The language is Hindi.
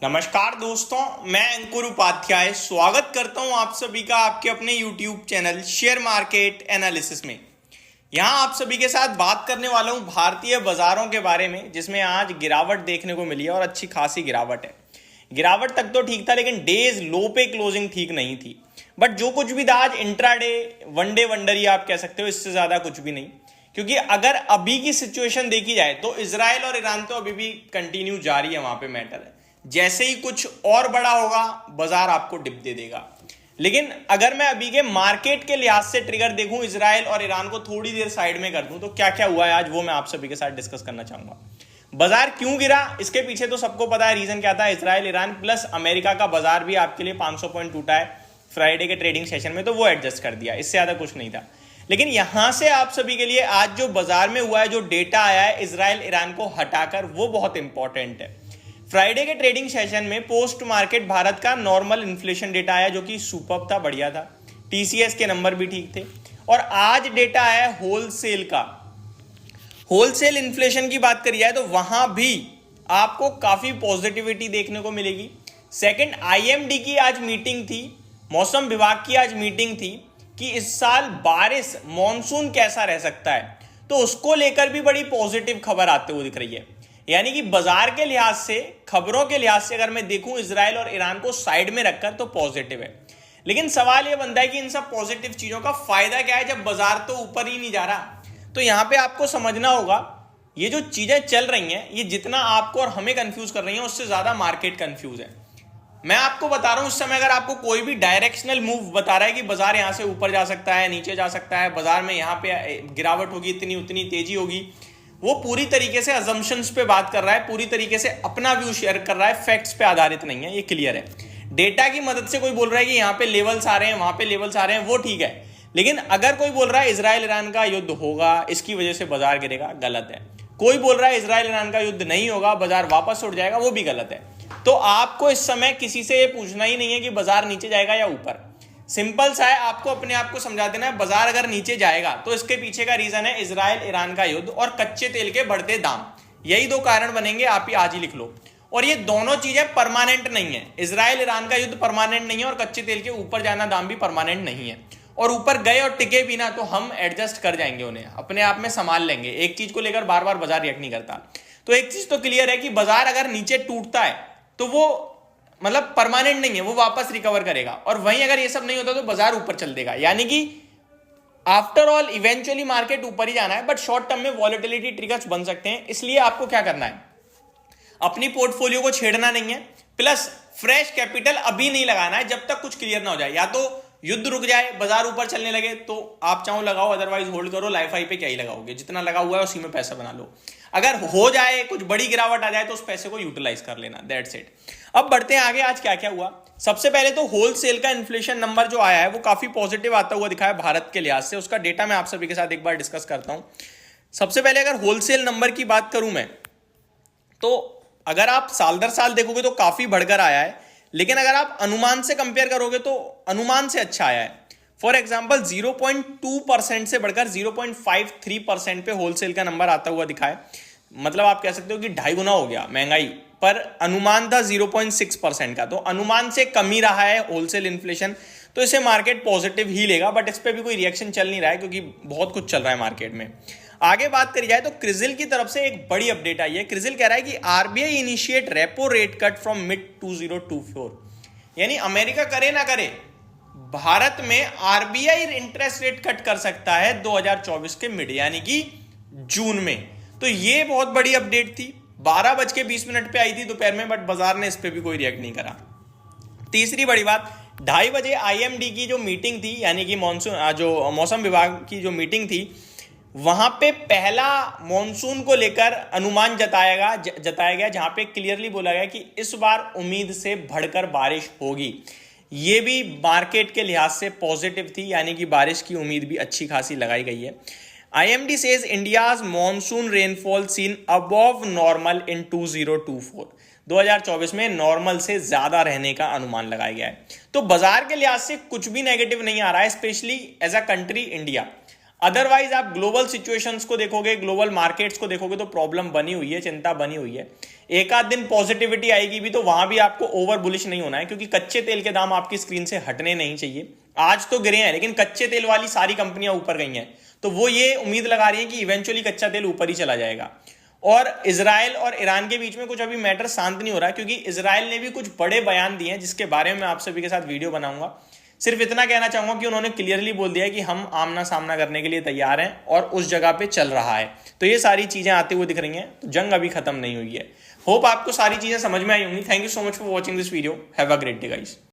नमस्कार दोस्तों, मैं अंकुर उपाध्याय स्वागत करता हूं आप सभी का आपके अपने YouTube channel share market analysis में। यहां आप सभी के साथ बात करने वाला हूं भारतीय बाजारों के बारे में, जिसमें आज गिरावट देखने को मिली है और अच्छी खासी गिरावट है। गिरावट तक तो ठीक था, लेकिन डेज लो पे क्लोजिंग ठीक नहीं थी। बट जो कुछ भी था आज इंट्राडे वनडे वंडर ही आप कह सकते हो, इससे ज्यादा कुछ भी नहीं। क्योंकि अगर अभी की सिचुएशन देखी जाए तो इजराइल और ईरान तो अभी भी कंटिन्यू जारी है, वहां पे मैटर है। जैसे ही कुछ और बड़ा होगा बाजार आपको डिप दे देगा। लेकिन अगर मैं अभी के मार्केट के लिहाज से ट्रिगर देखूं, इजराइल और ईरान को थोड़ी देर साइड में कर दूं, तो क्या क्या हुआ है आज वो मैं आप सभी के साथ डिस्कस करना चाहूंगा। बाजार क्यों गिरा, इसके पीछे तो सबको पता है रीजन क्या था। इजराइल ईरान प्लस अमेरिका का बाजार भी आपके लिए 500 पॉइंट टूटा है फ्राइडे के ट्रेडिंग सेशन में, तो वो एडजस्ट कर दिया, इससे ज्यादा कुछ नहीं था। लेकिन यहां से आप सभी के लिए आज जो बाजार में हुआ है, जो डेटा आया है इजराइल ईरान को हटाकर, वो बहुत इंपॉर्टेंट है। फ्राइडे के ट्रेडिंग सेशन में पोस्ट मार्केट भारत का नॉर्मल इन्फ्लेशन डेटा आया, जो कि सुपर्ब था, बढ़िया था। टीसीएस के नंबर भी ठीक थे। और आज डेटा आया होलसेल का। होलसेल इन्फ्लेशन की बात करी जाए तो वहां भी आपको काफी पॉजिटिविटी देखने को मिलेगी। सेकंड, आईएमडी की आज मीटिंग थी, मौसम विभाग की आज मीटिंग थी कि इस साल बारिश मॉनसून कैसा रह सकता है, तो उसको लेकर भी बड़ी पॉजिटिव खबर आते हुए दिख रही है। यानी कि बाजार के लिहाज से, खबरों के लिहाज से अगर मैं देखूं इजराइल और ईरान को साइड में रखकर, तो पॉजिटिव है। लेकिन सवाल यह बनता है कि इन सब पॉजिटिव चीजों का फायदा क्या है जब बाजार तो ऊपर ही नहीं जा रहा। तो यहां पे आपको समझना होगा, ये जो चीजें चल रही हैं, ये जितना आपको और हमें कंफ्यूज कर रही हैं, उससे ज्यादा मार्केट कंफ्यूज है। मैं आपको बता रहा हूं, इस समय अगर आपको कोई भी डायरेक्शनल मूव बता रहा है कि बाजार यहां से ऊपर जा सकता है, नीचे जा सकता है, बाजार में यहां पे गिरावट होगी, इतनी उतनी तेजी होगी, वो पूरी तरीके से अजम्पशंस पे बात कर रहा है, पूरी तरीके से अपना व्यू शेयर कर रहा है, फैक्ट्स पे आधारित नहीं है, ये क्लियर है। डेटा की मदद से कोई बोल रहा है कि यहाँ पे लेवल्स आ रहे हैं, वहां पे लेवल्स आ रहे हैं, वो ठीक है। लेकिन अगर कोई बोल रहा है इजराइल ईरान का युद्ध होगा, इसकी वजह से बाजार गिरेगा, गलत है। कोई बोल रहा है इजराइल ईरान का युद्ध नहीं होगा, बाजार वापस उठ जाएगा, वो भी गलत है। तो आपको इस समय किसी से ये पूछना ही नहीं है कि बाजार नीचे जाएगा या ऊपर। सिंपल सा है, आपको अपने आप को समझा देना है, बाजार अगर नीचे जाएगा तो इसके पीछे का रीजन है इजराइल ईरान का युद्ध और कच्चे तेल के बढ़ते दाम। यही दो कारण बनेंगे, आप ही आज ही लिख लो। और ये दोनों चीजें परमानेंट नहीं है। इजराइल ईरान का युद्ध परमानेंट नहीं है और कच्चे तेल के ऊपर जाना दाम भी परमानेंट नहीं है। और ऊपर गए और टिके भी ना, तो हम एडजस्ट कर जाएंगे, उन्हें अपने आप में संभाल लेंगे। एक चीज को लेकर बार बार बाजार रिएक्ट नहीं करता। तो एक चीज तो क्लियर है कि बाजार अगर नीचे टूटता है तो वो मतलब परमानेंट नहीं है, वो वापस रिकवर करेगा। और वहीं अगर ये सब नहीं होता तो बाजार ऊपर चल देगा। यानी कि आफ्टर ऑल इवेंचुअली मार्केट ऊपर ही जाना है, बट शॉर्ट टर्म में वॉलेटिलिटी ट्रिगर्स बन सकते हैं। इसलिए आपको क्या करना है, अपनी पोर्टफोलियो को छेड़ना नहीं है, प्लस फ्रेश कैपिटल अभी नहीं लगाना है जब तक कुछ क्लियर ना हो जाए। या तो युद्ध रुक जाए, बाजार ऊपर चलने लगे तो आप चाहो लगाओ, अदरवाइज होल्ड करो। लाइफ हाई पे क्या ही लगाओगे, जितना लगा हुआ है उसी में पैसा बना लो। अगर हो जाए, कुछ बड़ी गिरावट आ जाए, तो उस पैसे को यूटिलाइज कर लेना, दैट्स इट। अब बढ़ते हैं आगे, आज क्या क्या हुआ। सबसे पहले तो होलसेल का इन्फ्लेशन नंबर जो आया है वो काफी पॉजिटिव आता हुआ दिखा है भारत के लिहाज से। उसका डेटा मैं आप सभी के साथ एक बार डिस्कस करता हूं। सबसे पहले अगर होलसेल नंबर की बात करूं मैं, तो अगर आप साल दर साल देखोगे तो काफी बढ़कर आया है। लेकिन अगर आप अनुमान से कंपेयर करोगे तो अनुमान से अच्छा आया है। फॉर एग्जाम्पल 0.2% से बढ़कर 0.53% पे होलसेल का नंबर आता हुआ दिखा है। मतलब आप कह सकते हो कि 2.5 गुना हो गया महंगाई, पर अनुमान था 0.6% का, तो अनुमान से कम ही रहा है होलसेल इन्फ्लेशन। तो इसे मार्केट पॉजिटिव ही लेगा, बट इस पे भी कोई रिएक्शन चल नहीं रहा है क्योंकि बहुत कुछ चल रहा है मार्केट में। आगे बात करी जाए तो क्रिजिल की तरफ से एक बड़ी अपडेट आई है। क्रिजिल कह रहा है कि RBI initiate repo rate cut from mid 2024। यानी अमेरिका करे ना करे, भारत में आरबीआई इंटरेस्ट रेट कट कर सकता है 2024 के मिड, यानी कि जून में। तो ये बहुत बड़ी अपडेट थी, 12:20 पे आई थी दोपहर में, बट बाजार ने इस पे भी कोई रिएक्ट नहीं करा। तीसरी बड़ी बात, 2:30 बजे आईएमडी की जो मीटिंग थी, यानी कि मॉनसून जो मौसम विभाग की जो मीटिंग थी, वहां पे पहला मॉनसून को लेकर अनुमान जताया गया, जहां पे क्लियरली बोला गया कि इस बार उम्मीद से बढ़कर बारिश होगी। ये भी मार्केट के लिहाज से पॉजिटिव थी, यानी कि बारिश की उम्मीद भी अच्छी खासी लगाई गई है। IMD says India's monsoon rainfall seen above normal in 2024। 2024 में नॉर्मल से ज्यादा रहने का अनुमान लगाया गया है। तो बाजार के लिहाज से कुछ भी नेगेटिव नहीं आ रहा है, specially as a country India. Otherwise आप ग्लोबल सिचुएशंस को देखोगे, ग्लोबल मार्केट्स को देखोगे तो प्रॉब्लम बनी हुई है, चिंता बनी हुई है। एक आध दिन पॉजिटिविटी आएगी भी तो वहां भी आपको ओवर बुलिश नहीं होना है, क्योंकि कच्चे तेल के दाम आपकी स्क्रीन से हटने नहीं चाहिए। आज तो गिरे हैं लेकिन कच्चे तेल वाली सारी कंपनियां ऊपर गई हैं, तो वो ये उम्मीद लगा रही है कि इवेंचुअली कच्चा तेल ऊपर ही चला जाएगा। और इजराइल और ईरान के बीच में कुछ अभी मैटर शांत नहीं हो रहा, क्योंकि इजराइल ने भी कुछ बड़े बयान दिए हैं जिसके बारे में मैं आप सभी के साथ वीडियो बनाऊंगा। सिर्फ इतना कहना चाहूंगा कि उन्होंने क्लियरली बोल दिया है कि हम आमना सामना करने के लिए तैयार हैं और उस जगह पे चल रहा है। तो ये सारी चीजें आते हुए दिख रही हैं, तो जंग अभी खत्म नहीं हुई है। होप आपको सारी चीजें समझ में आई होंगी। Thank you so much for watching this video. Have a great day guys.